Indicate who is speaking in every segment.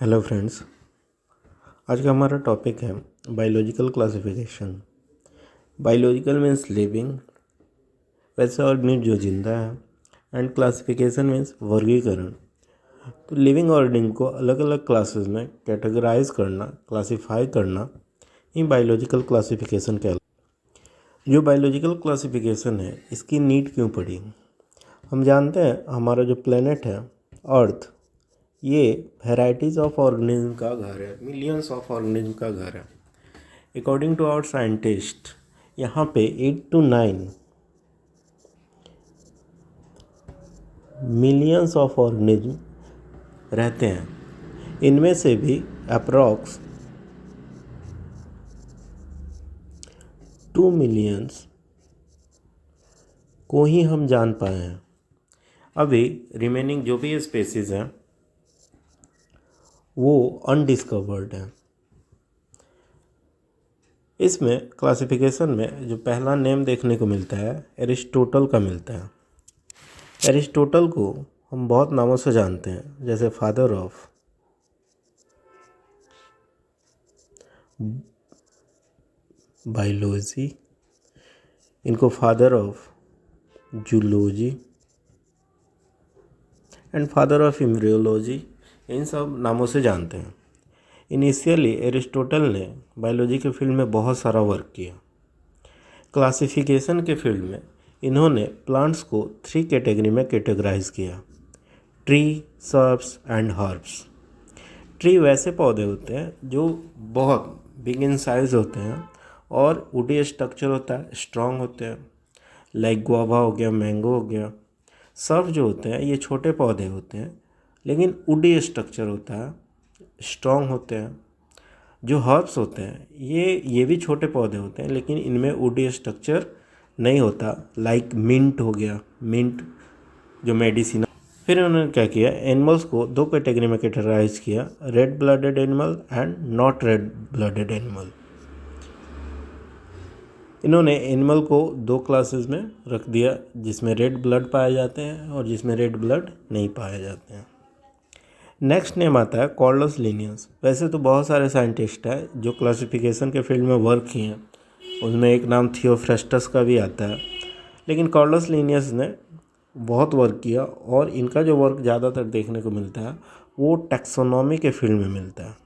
Speaker 1: Hello friends, आज का हमारा टॉपिक है biological classification. Biological means living, वैसे ऑर्गेनिज्म जो जिंदा है, एंड क्लासिफिकेशन मीन्स वर्गीकरण। तो लिविंग ऑर्गेनिज्म को अलग अलग क्लासेस में कैटेगराइज करना, क्लासिफाई करना ही बायोलॉजिकल क्लासिफिकेशन कहलाता है। जो बायोलॉजिकल क्लासिफिकेशन है, इसकी नीड क्यों पड़ी? हम जानते हैं हमारा जो प्लेनेट है अर्थ, ये वेराइटीज़ ऑफ ऑर्गेनिज्म का घर है, मिलियंस ऑफ ऑर्गेनिज्म का घर है। अकॉर्डिंग टू आवर साइंटिस्ट, यहाँ पे 8 to 9 मिलियंस ऑफ ऑर्गेनिज्म रहते हैं। इनमें से भी अप्रॉक्स 2 मिलियंस को ही हम जान पाए हैं। अभी रिमेनिंग जो भी स्पेसीज हैं वो अनडिस्कवर्ड है। इसमें क्लासिफिकेशन में जो पहला नेम देखने को मिलता है एरिस्टोटल का मिलता है। एरिस्टोटल को हम बहुत नामों से जानते हैं, जैसे फादर ऑफ बायोलॉजी, इनको father of zoology and father of embryology, इन सब नामों से जानते हैं। इनिशियली एरिस्टोटल ने बायोलॉजी के फील्ड में बहुत सारा वर्क किया। क्लासिफिकेशन के फील्ड में इन्होंने प्लांट्स को 3 कैटेगरी में कैटेगराइज किया: tree, shrubs and herbs. Tree वैसे पौधे होते हैं जो बहुत बिग इन साइज होते हैं और वुडी स्ट्रक्चर होता है, स्ट्रॉन्ग होते हैं, लाइक गुआवा हो गया, मैंगो हो गया। सर्ब जो होते हैं ये छोटे पौधे होते हैं लेकिन वुडी स्ट्रक्चर होता है, स्ट्रॉन्ग होते हैं। जो हर्ब्स होते हैं ये भी छोटे पौधे होते हैं लेकिन इनमें वुडी स्ट्रक्चर नहीं होता, लाइक मिंट हो गया, मिंट जो मेडिसिन। फिर उन्होंने क्या किया, एनिमल्स को 2 कैटेगरी में कैटेगराइज किया: red blooded animal and not red blooded animal. इन्होंने एनिमल को 2 क्लासेस में रख दिया, जिसमें रेड ब्लड पाए जाते हैं और जिसमें रेड ब्लड नहीं पाए जाते हैं। नेक्स्ट नेम आता है कॉर्डस लिनियस। वैसे तो बहुत सारे साइंटिस्ट हैं जो क्लासिफिकेशन के फील्ड में वर्क किए हैं, उसमें एक नाम थियोफ्रेस्टस का भी आता है, लेकिन कॉर्डस लिनियस ने बहुत वर्क किया और इनका जो वर्क ज़्यादातर देखने को मिलता है वो टैक्सोनॉमी के फील्ड में मिलता है।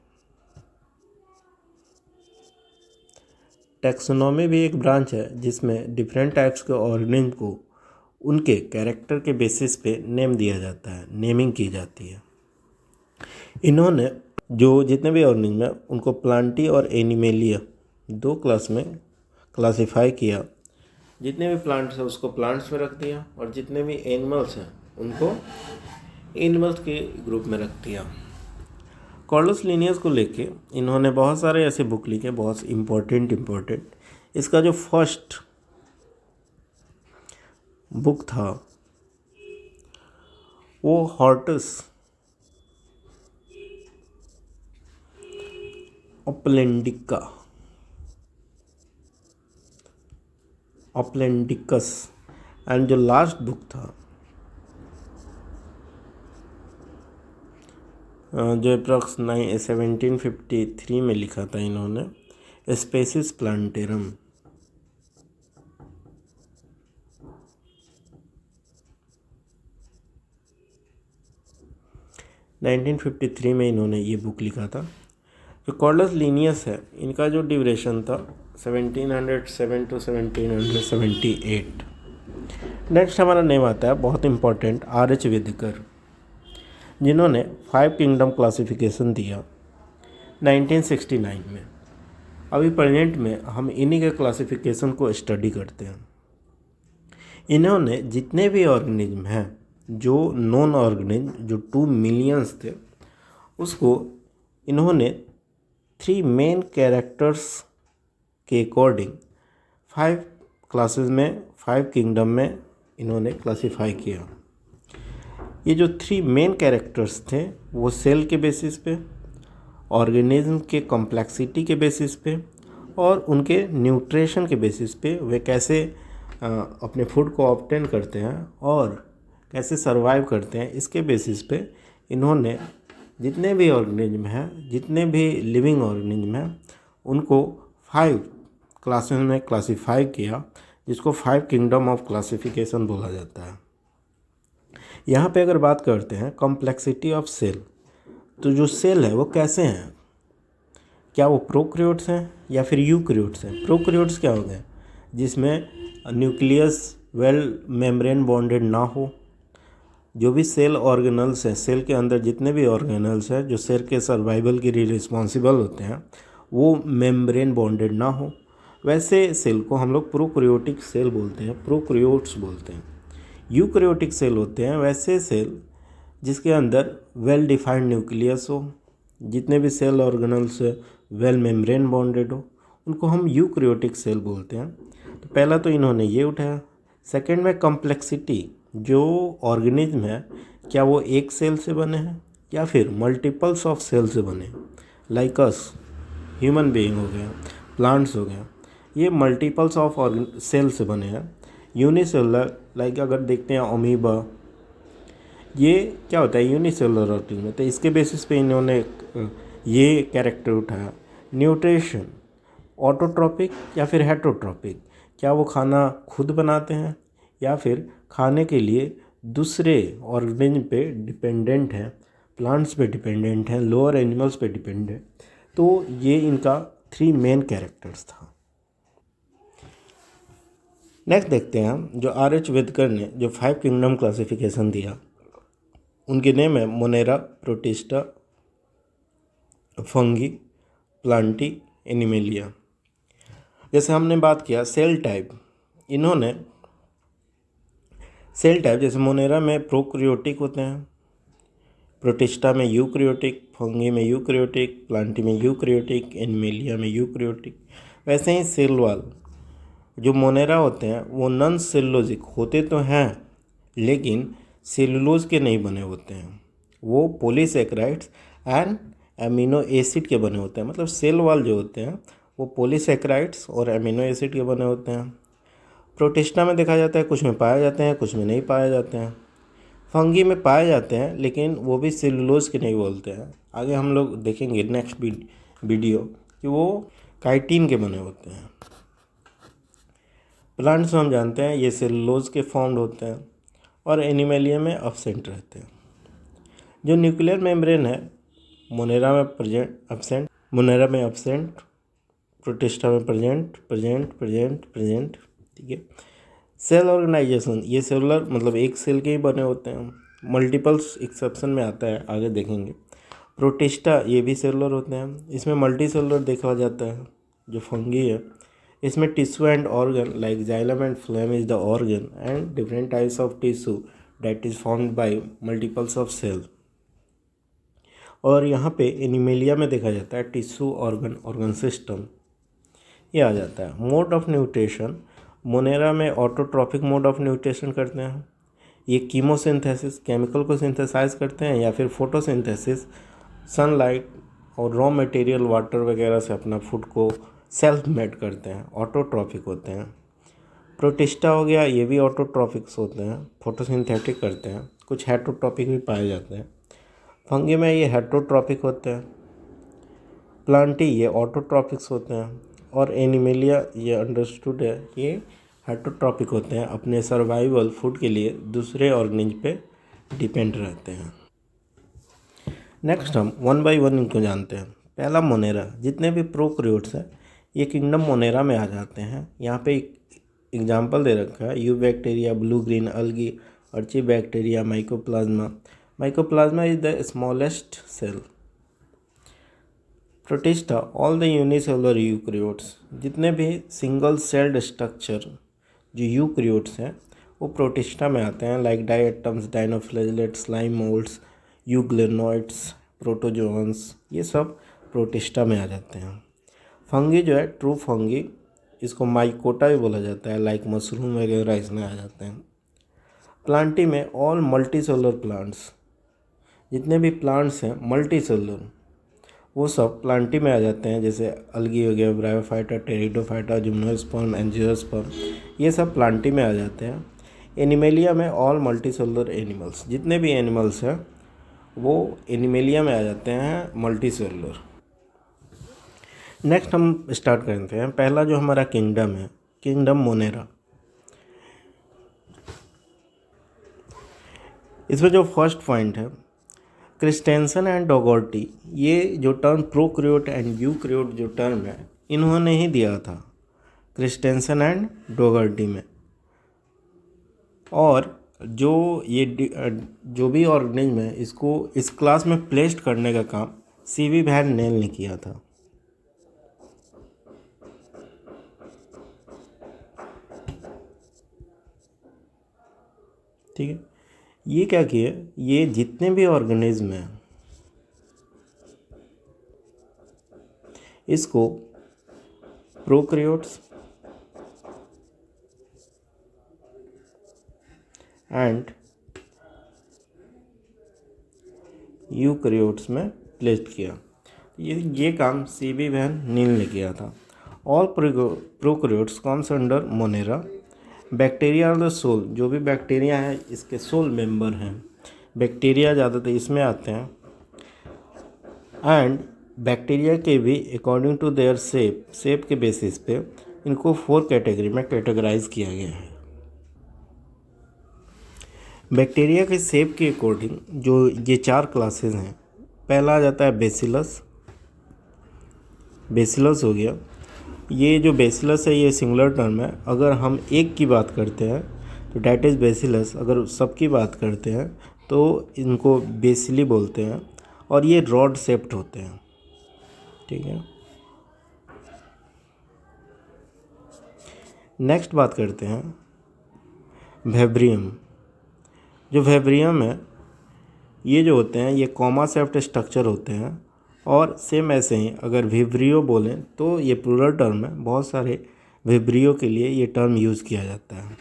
Speaker 1: टैक्सोनॉमी भी एक ब्रांच है जिसमें डिफरेंट टाइप्स के ऑर्गेनिज्म को उनके कैरेक्टर के बेसिस पे नेम दिया जाता है, नेमिंग की जाती है। इन्होंने जो जितने भी ऑर्गेनिज्म हैं उनको प्लांटी और एनिमेलिया 2 क्लास में क्लासिफाई किया। जितने भी प्लांट्स हैं उसको प्लांट्स में रख दिया और जितने भी एनिमल्स हैं उनको एनिमल्स के ग्रुप में रख दिया। कॉर्डस लिनियस को लेके इन्होंने बहुत सारे ऐसे बुक लिखे, बहुत इम्पोर्टेंट। इसका जो फर्स्ट बुक था वो हॉर्टस ऑपलेंडिकस एंड जो लास्ट बुक था जो अप्रॉक्स 1753 में लिखा था इन्होंने, स्पेसिस प्लांटेरम। में इन्होंने ये बुक लिखा था। जो कॉर्डस लिनियस है इनका जो ड्यूरेशन था 1707 to 1778। नेक्स्ट हमारा नेम आता है बहुत इम्पोर्टेंट, R.H. विदिकर, जिन्होंने 5 किंगडम क्लासिफिकेशन दिया 1969 में। अभी प्रेजेंट में हम इन्हीं के क्लासिफिकेशन को स्टडी करते हैं। इन्होंने जितने भी ऑर्गेनिज्म हैं, जो नॉन ऑर्गेनिज्म जो 2 मिलियंस थे, उसको इन्होंने 3 मेन कैरेक्टर्स के अकॉर्डिंग 5 क्लासेस में, 5 किंगडम में इन्होंने क्लासिफाई किया। ये जो 3 मेन कैरेक्टर्स थे वो सेल के बेसिस पे, ऑर्गेनिज्म के कॉम्प्लेक्सिटी के बेसिस पे और उनके न्यूट्रिशन के बेसिस पे वे कैसे अपने फूड को ऑब्टेन करते हैं और कैसे सरवाइव करते हैं, इसके बेसिस पे इन्होंने जितने भी ऑर्गेनिज्म हैं, जितने भी लिविंग ऑर्गेनिज्म हैं, उनको 5 क्लासेस में क्लासीफाई किया, जिसको 5 किंगडम ऑफ क्लासिफिकेशन बोला जाता है। यहाँ पे अगर बात करते हैं कॉम्प्लेक्सिटी ऑफ सेल, तो जो सेल है वो कैसे हैं, क्या वो प्रोकैरियोट्स हैं या फिर यूकैरियोट्स हैं। प्रोकैरियोट्स क्या होते हैं, जिसमें न्यूक्लियस वेल मेम्ब्रेन बॉन्डेड ना हो। जो भी सेल ऑर्गेनल्स हैं, सेल के अंदर जितने भी ऑर्गेनल्स हैं जो सेल के सर्वाइवल के लिए रिस्पॉन्सिबल होते हैं, वो मेम्ब्रेन बॉन्डेड ना हो, वैसे सेल को हम लोग प्रोकैरियोटिक सेल बोलते हैं, प्रोकैरियोट्स बोलते हैं। यूकैरियोटिक सेल होते हैं वैसे सेल जिसके अंदर वेल डिफाइंड न्यूक्लियस हो, जितने भी cell organelles well membrane bounded हो, उनको हम यूकैरियोटिक सेल बोलते हैं। तो पहला तो इन्होंने ये उठाया। सेकेंड में कॉम्प्लेक्सिटी, जो ऑर्गेनिज्म है क्या वो एक सेल से बने हैं या फिर मल्टीपल्स ऑफ सेल से बने, लाइक अस, ह्यूमन बीइंग हो गया, प्लांट्स हो गया, ये मल्टीपल्स ऑफ सेल से बने हैं। यूनिसेलुलर, लाइक अगर देखते हैं अमीबा, ये क्या होता है यूनिसेलुलर ऑर्गेनिज्म, तो इसके बेसिस पे इन्होंने ये कैरेक्टर उठाया। न्यूट्रिशन, ऑटोट्रॉपिक या फिर हेटरोट्रॉपिक, क्या वो खाना खुद बनाते हैं या फिर खाने के लिए दूसरे ऑर्गेनिज्म पे डिपेंडेंट हैं, प्लांट्स पे डिपेंडेंट हैं, लोअर एनिमल्स पे डिपेंडेंट है। तो ये इनका 3 मेन कैरेक्टर्स था। नेक्स्ट देखते हैं हम, जो R.H. विदकर ने जो 5 किंगडम क्लासिफिकेशन दिया, उनके नेम है Monera, protista, fungi, Plantae, animalia. जैसे हमने बात किया सेल टाइप, इन्होंने सेल टाइप जैसे मोनेरा में प्रोकैरियोटिक होते हैं, प्रोटिस्टा में यूकैरियोटिक, फंगी में यूकैरियोटिक, प्लांटी में यूकैरियोटिक, एनिमेलिया में यूकैरियोटिक। वैसे ही सेल वाल जो मोनेरा होते हैं वो नॉन सेलुलोजिक होते तो हैं, लेकिन सेलुलोज के नहीं बने होते हैं, वो पॉलीसैकेराइड्स एंड एमिनो एसिड के बने होते हैं। मतलब सेल वाल जो होते हैं वो पॉलीसैकेराइड्स और एमिनो एसिड के बने होते हैं। प्रोटिस्टा में देखा जाता है कुछ में पाए जाते हैं, कुछ में नहीं पाए जाते हैं। फंगी में पाए जाते हैं, लेकिन वो भी सेलुलोज के नहीं बोलते हैं। आगे हम लोग देखेंगे नेक्स्ट वीडियो कि वो काइटिन के बने होते हैं। प्लांट्स में हम जानते हैं ये सेलुलोज के फॉर्म्ड होते हैं और एनिमेलिया में एब्सेंट रहते हैं। जो न्यूक्लियर मेम्ब्रेन है मोनेरा में मोनेरा में एब्सेंट, प्रोटिस्टा में प्रेजेंट। ठीक है। सेल ऑर्गेनाइजेशन, ये सेलुलर मतलब एक सेल के ही बने होते हैं, मल्टीपल्स एक्सेप्शन में आता है, आगे देखेंगे। प्रोटिस्टा ये भी सेलुलर होते हैं, इसमें मल्टी सेलुलर देखा जाता है। जो फंगी है इसमें tissue and organ like xylem and phloem is the organ and different types of tissue that is formed by multiples of cell. और यहाँ पे एनिमेलिया में देखा जाता है टिश्यू ऑर्गन सिस्टम, ये आ जाता है। मोड ऑफ न्यूट्रिशन, मोनेरा में ऑटोट्रॉपिक मोड ऑफ न्यूट्रिशन करते हैं, ये कीमोसिंथेसिस केमिकल को सिंथेसाइज करते हैं, या फिर फोटोसिंथेसिस सनलाइट और रॉ मटेरियल वाटर वगैरह से अपना फूड को सेल्फ मेड करते हैं, ऑटोट्रॉपिक होते हैं। प्रोटिस्टा हो गया, ये भी ऑटोट्रॉपिक्स होते हैं, फोटोसिंथेटिक करते हैं, कुछ हेटरोट्रॉपिक भी पाए जाते हैं। फंगी में ये हेटरोट्रॉपिक होते हैं, प्लांटी ये ऑटोट्रॉपिक्स होते हैं, और एनिमेलिया ये अंडरस्टूड है ये हेटरोट्रॉपिक होते हैं, अपने सर्वाइवल फूड के लिए दूसरे ऑर्गेनिज्म पे डिपेंड रहते हैं। नेक्स्ट हम 1 बाय 1 इनको जानते हैं। पहला मोनेरा, जितने भी प्रोकैरियोट्स हैं ये किंगडम मोनेरा में आ जाते हैं। यहाँ पे एक एग्जाम्पल दे रखा है, eubacteria, blue green algae, archaebacteria, mycoplasma. Mycoplasma is the smallest cell. Protista, all the unicellular eukaryotes, जितने भी सिंगल सेल्ड स्ट्रक्चर जो यूकैरियोट्स हैं वो प्रोटिस्टा में आते हैं, like diatoms, dinoflagellates, slime moulds, euglenoids, protozoans, ये सब प्रोटिस्टा में आ जाते हैं। फंगी जो है ट्रू फंगी, इसको माइकोटा भी बोला जाता है, लाइक मशरूम वगैरह इसमें आ जाते हैं। प्लांटी में ऑल मल्टीसेलुलर प्लांट्स, जितने भी प्लांट्स हैं मल्टीसेलुलर वो सब प्लांटी में आ जाते हैं, जैसे अलगी हो गया, ब्रायोफाइटा, टेरिडोफाइटा, जिम्नोस्पर्म, एंजियोस्पर्म, ये सब प्लांटी में आ जाते हैं। एनिमेलिया में ऑल मल्टीसेलुलर एनिमल्स, जितने भी एनिमल्स हैं वो एनिमेलिया में आ जाते हैं मल्टी सेलुलर। नेक्स्ट हम स्टार्ट करते हैं। पहला जो हमारा किंगडम है, किंगडम मोनेरा। इसमें जो फर्स्ट पॉइंट है, क्रिस्टेंसन एंड डोगर्टी, ये जो टर्म प्रोक्रियोट एंड यूक्रियोट जो टर्म है इन्होंने ही दिया था, क्रिस्टेंसन एंड डोगर्टी में। और जो ये जो भी ऑर्गेनिज्म है इसको इस क्लास में प्लेस्ड करने का काम सीवी वैन नेल ने किया था। ठीक है, ये क्या किया, ये जितने भी ऑर्गेनिज्म हैं इसको प्रोक्रियोट्स एंड यूकैरियोट्स में प्लेस्ड किया। ये काम सीवी वैन नील ने किया था। All prokaryotes comes under Monera. Bacteria और द सोल, जो भी बैक्टीरिया है इसके सोल मेंबर हैं। बैक्टीरिया ज़्यादातर इसमें आते हैं। एंड बैक्टीरिया के भी अकॉर्डिंग टू देयर शेप के बेसिस पे इनको 4 कैटेगरी में कैटेगराइज किया गया है। बैक्टीरिया के शेप के अकॉर्डिंग जो ये 4 क्लासेस हैं, पहला आ जाता है बेसिलस। बेसिलस हो गया, ये जो बेसिलस है ये सिंगुलर टर्म है। अगर हम एक की बात करते हैं तो डैट इज़ बेसिलस, अगर सबकी बात करते हैं तो इनको बेसिली बोलते हैं। और ये रॉड शेप्ड होते हैं। ठीक है, नेक्स्ट बात करते हैं वेब्रियम। जो वेब्रियम है ये जो होते हैं ये कॉमा शेप्ड स्ट्रक्चर होते हैं। और सेम ऐसे ही अगर विब्रियो बोलें तो ये प्लूरल टर्म है, बहुत सारे विब्रियो के लिए ये टर्म यूज़ किया जाता है।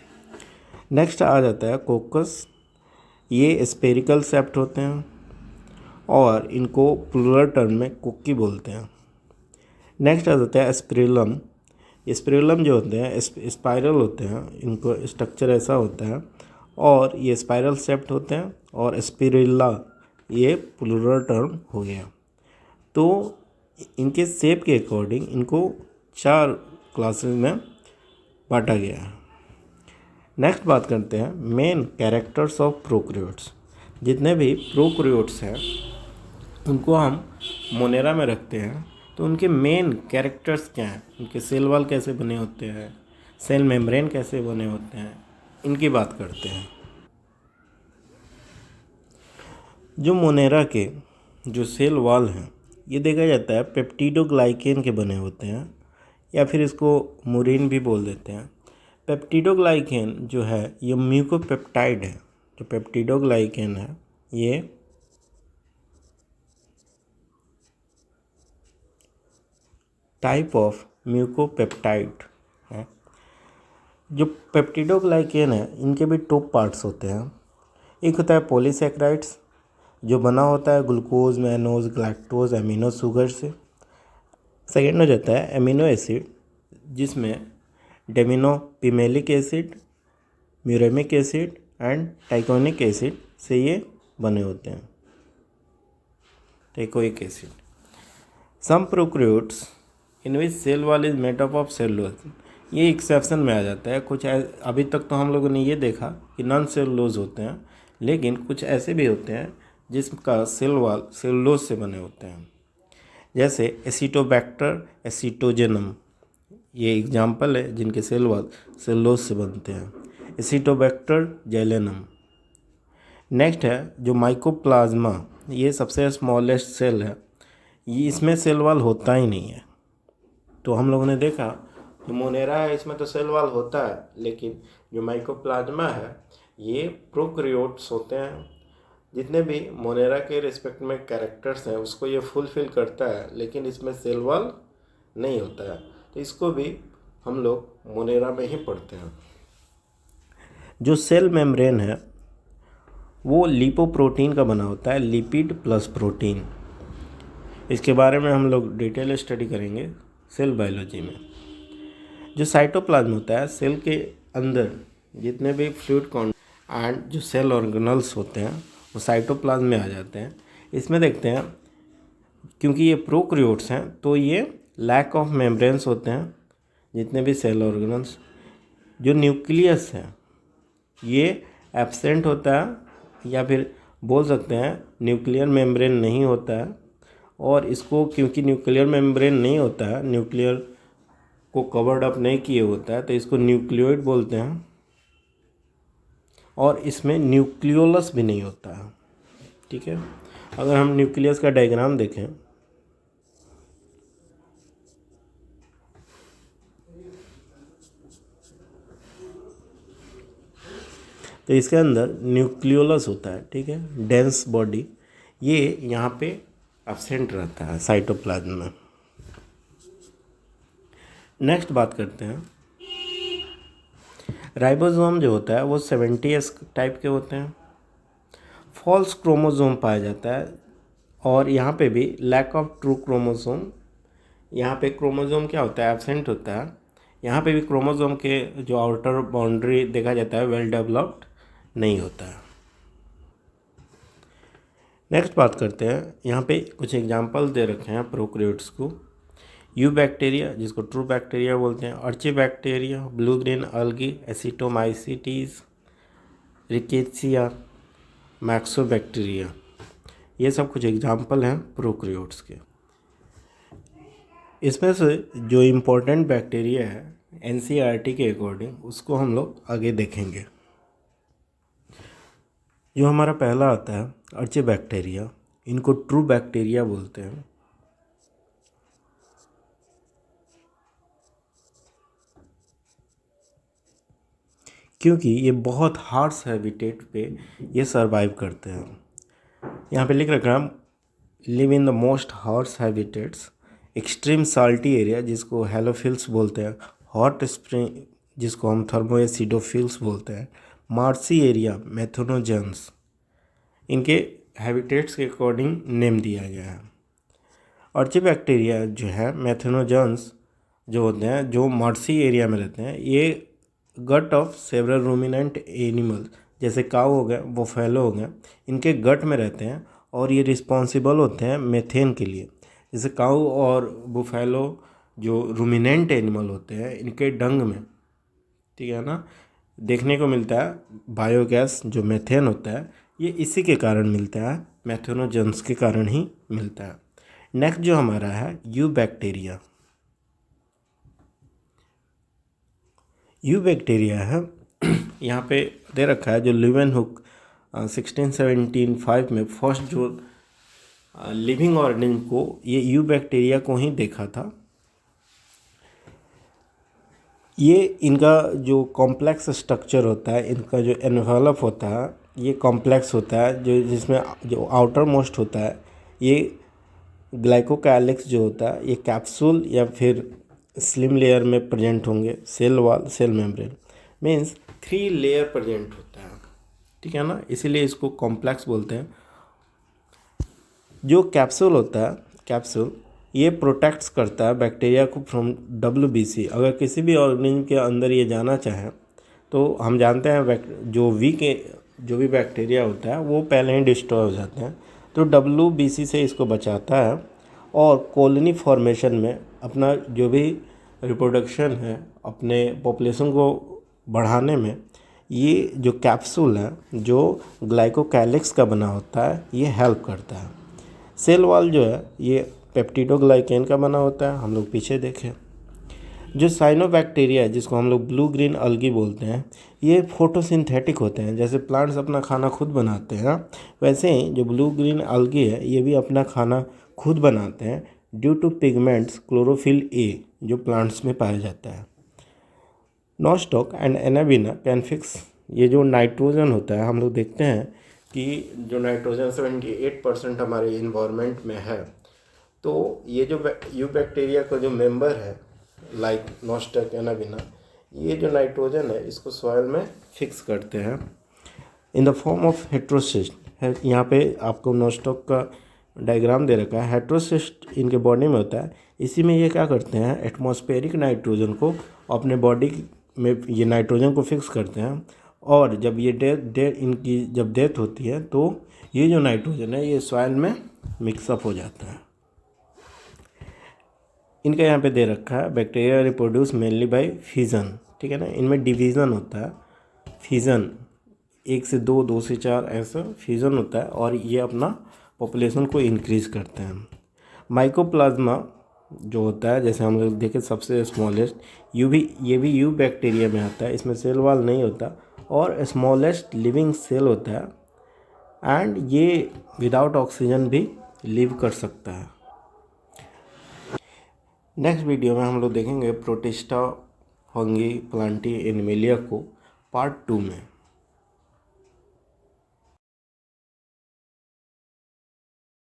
Speaker 1: नेक्स्ट आ जाता है कोकस। ये स्पेरिकल शेप्ड होते हैं और इनको प्लूरल टर्म में कुकी बोलते हैं। नेक्स्ट आ जाता है स्पिरुलम। स्पिरुलम जो होते हैं स्पाइरल होते हैं, इनको स्ट्रक्चर ऐसा होता है और ये स्पाइरल शेप्ड होते हैं। और स्पिरुला ये प्लूरल टर्म हो गया। तो इनके शेप के अकॉर्डिंग इनको 4 क्लासेस में बांटा गया है। नेक्स्ट बात करते हैं मेन कैरेक्टर्स ऑफ प्रोक्रियोट्स। जितने भी प्रोक्रियोट्स हैं उनको हम मोनेरा में रखते हैं तो उनके मेन कैरेक्टर्स क्या हैं, उनके सेल वॉल कैसे बने होते हैं, सेल मेम्ब्रेन कैसे बने होते हैं, इनकी बात करते हैं। जो मोनेरा के जो सेल वॉल हैं ये देखा जाता है पेप्टिडोग्लाइकेन के बने होते हैं, या फिर इसको मुरीन भी बोल देते हैं। पेप्टिडोग्लाइकेन जो है ये म्यूकोपेप्टाइड है। जो पेप्टिडोग्लाइकेन है ये टाइप ऑफ म्यूकोपेप्टाइड है। जो पेप्टिडोग्लाइकेन है इनके भी 2 पार्ट्स होते हैं। एक होता है पॉलीसैकेराइड्स जो बना होता है glucose, mannose, galactose, amino sugar से। सेकेंड हो जाता है एमिनो एसिड जिसमें diaminopimelic acid, muramic acid and teichoic acid से ये बने होते हैं, teichoic acid. Some prokaryotes in which cell wall is made up of cellulose, ये एक्सेप्शन में आ जाता है। कुछ अभी तक तो हम लोगों ने ये देखा कि नॉन सेलुलोज होते हैं, लेकिन कुछ ऐसे भी होते हैं जिसका सेल वॉल सेलुलोज से बने होते हैं। जैसे एसिटोबैक्टर एसिटोजेनम, ये एग्जाम्पल है जिनके सेल वॉल सेलुलोज से बनते हैं। एसिटोबैक्टर जैलेनम। नेक्स्ट है जो माइकोप्लाज्मा, ये सबसे स्मॉलेस्ट सेल है, ये इसमें सेल वॉल होता ही नहीं है। तो हम लोगों ने देखा जो मोनेरा है इसमें तो सेल वॉल होता है, लेकिन जो माइकोप्लाज्मा है ये प्रोक्रियोट्स होते हैं। जितने भी मोनेरा के रिस्पेक्ट में कैरेक्टर्स हैं उसको ये फुलफिल करता है, लेकिन इसमें सेल वॉल नहीं होता है। तो इसको भी हम लोग मोनेरा में ही पढ़ते हैं। जो सेल मेम्ब्रेन है वो लिपोप्रोटीन का बना होता है, लिपिड प्लस प्रोटीन। इसके बारे में हम लोग डिटेल स्टडी करेंगे सेल बायोलॉजी में। जो साइटोप्लाज्म होता है सेल के अंदर जितने भी फ्लूइड एंड जो सेल ऑर्गेनल्स होते हैं वो साइटोप्लाज्म में आ जाते हैं। इसमें देखते हैं, क्योंकि ये प्रोकैरियोट्स हैं तो ये लैक ऑफ मेम्ब्रेन्स होते हैं। जितने भी सेल ऑर्गेनल्स, जो न्यूक्लियस है ये एब्सेंट होता है, या फिर बोल सकते हैं न्यूक्लियर मेम्ब्रेन नहीं होता है। और इसको क्योंकि न्यूक्लियर मेम्ब्रेन नहीं होता है, न्यूक्लियर को कवर्ड अप नहीं किए होता है, तो इसको न्यूक्लियोइड बोलते हैं। और इसमें न्यूक्लियोलस भी नहीं होता है। ठीक है, अगर हम न्यूक्लियस का डायग्राम देखें तो इसके अंदर न्यूक्लियोलस होता है। ठीक है, डेंस बॉडी, ये यहाँ पे एब्सेंट रहता है साइटोप्लाज्म में। नेक्स्ट बात करते हैं, राइबोसोम जो होता है वो 70s टाइप के होते हैं। फॉल्स क्रोमोसोम पाया जाता है, और यहाँ पे भी लैक ऑफ ट्रू क्रोमोसोम। यहाँ पे क्रोमोसोम क्या होता है, एब्सेंट होता है। यहाँ पे भी क्रोमोसोम के जो आउटर बाउंड्री देखा जाता है वेल डेवलप्ड नहीं होता है। नेक्स्ट बात करते हैं, यहाँ पे कुछ एग्जांपल दे रखे हैं प्रोकैरियोट्स को। यू बैक्टीरिया, जिसको ट्रू बैक्टीरिया बोलते हैं, archaebacteria, blue green algae, actinomycetes, rickettsia, myxobacteria, ये सब कुछ एग्जांपल हैं प्रोकैरियोट्स के। इसमें से जो इम्पोर्टेंट बैक्टीरिया है एनसीईआरटी के अकॉर्डिंग, उसको हम लोग आगे देखेंगे। जो हमारा पहला आता है अर्ची बैक्टीरिया, इनको ट्रू बैक्टीरिया बोलते हैं। क्योंकि ये बहुत हार्श हैबिटेट पे ये सरवाइव करते हैं। यहाँ पे लिख रखा है live in the most harsh habitats, extreme salty area जिसको हेलोफिल्स बोलते हैं, हॉट स्प्रिंग जिसको हम थर्मोएसिडोफिल्स बोलते हैं, मार्सी एरिया, मेथनोजेंस, इनके हैबिटेट्स के अकॉर्डिंग नेम दिया गया है। अर्ची बैक्टीरिया जो है मेथनोजेंस जो होते हैं, जो मार्सी एरिया में रहते हैं, ये gut of several ruminant animals जैसे काऊ हो गए, बुफेलो हो गए, इनके गट में रहते हैं, और ये रिस्पॉन्सिबल होते हैं मेथेन के लिए। जैसे काऊ और बुफेलो जो रूमिनेंट एनिमल होते हैं, इनके डंग में, ठीक है ना, देखने को मिलता है बायोगैस जो मेथेन होता है, ये इसी के कारण मिलता है, मेथेनोजेंस के कारण ही मिलता है। नेक्स्ट जो हमारा है यू बैक्टीरिया। यू बैक्टीरिया है, यहाँ पे दे रखा है जो लीवेनहुक 1675 में फर्स्ट जो लिविंग ऑर्गेनिज्म को ये यू बैक्टीरिया को ही देखा था। ये इनका जो कॉम्प्लेक्स स्ट्रक्चर होता है, इनका जो एनवेलप होता है, ये कॉम्प्लेक्स होता है, जो जिसमें जो आउटर मोस्ट होता है ये ग्लाइकोकैलिक्स जो होता है, ये कैप्सूल या फिर स्लिम लेयर में प्रेजेंट होंगे। Cell wall, cell membrane means 3 layer present होता है, ठीक है ना, इसीलिए इसको कॉम्प्लेक्स बोलते हैं। जो कैप्सूल होता है, कैप्सूल ये प्रोटेक्ट्स करता है बैक्टीरिया को फ्रॉम WBC। अगर किसी भी ऑर्गेनिज्म के अंदर ये जाना चाहे तो हम जानते हैं जो भी बैक्टीरिया होता है वो पहले ही डिस्ट्रॉय हो जाते हैं, तो WBC से इसको बचाता है। और कॉलोनी फॉर्मेशन में अपना जो भी रिप्रोडक्शन है, अपने पॉपुलेशन को बढ़ाने में, ये जो कैप्सूल है जो ग्लाइकोकैलिक्स का बना होता है, ये हेल्प करता है। सेल वॉल जो है ये पेप्टिडोग्लाइकेन का बना होता है, हम लोग पीछे देखें। जो साइनोबैक्टीरिया है, जिसको हम लोग ब्लू ग्रीन अलगी बोलते हैं, ये फोटोसिंथेटिक होते हैं। जैसे प्लांट्स अपना खाना खुद बनाते हैं, वैसे ही जो ब्लू ग्रीन अलगी है ये भी अपना खाना खुद बनाते हैं due to pigments chlorophyll A जो प्लांट्स में पाया जाता है। Nostoc and Anabaena can fix, ये जो नाइट्रोजन होता है, हम लोग देखते हैं कि जो नाइट्रोजन 78% हमारे इन्वायरमेंट में है, तो ये जो यू बैक्टीरिया का जो मेंबर है लाइक नॉस्टॉक एनाबिना, ये जो नाइट्रोजन है इसको सॉइल में फिक्स करते हैं in the form of heterocyst है। यहाँ पे आपको नॉस्टॉक का डायग्राम दे रखा है। हेट्रोसिस्ट इनके बॉडी में होता है, इसी में ये क्या करते हैं, एटमॉस्फेरिक नाइट्रोजन को अपने बॉडी में ये नाइट्रोजन को फिक्स करते हैं। और जब ये इनकी जब डेथ होती है तो ये जो नाइट्रोजन है ये सॉइल में मिक्सअप हो जाता है। इनका यहाँ पे दे रखा है bacteria reproduce mainly by fission, ठीक है ना। इनमें डिवीज़न होता है, फिजन 1 से 2, 2 से 4 ऐसा फिजन होता है और ये अपना पॉपुलेशन को इंक्रीज़ करते हैं। माइकोप्लाज्मा जो होता है, जैसे हम लोग देखें सबसे स्मॉलेस्ट, ये भी यू बैक्टीरिया में आता है। इसमें सेल वॉल नहीं होता और स्मॉलेस्ट लिविंग सेल होता है एंड ये विदाउट ऑक्सीजन भी लिव कर सकता है। नेक्स्ट वीडियो में हम लोग देखेंगे प्रोटिस्टा फंगी प्लांटी एनिमेलिया को पार्ट 2 में।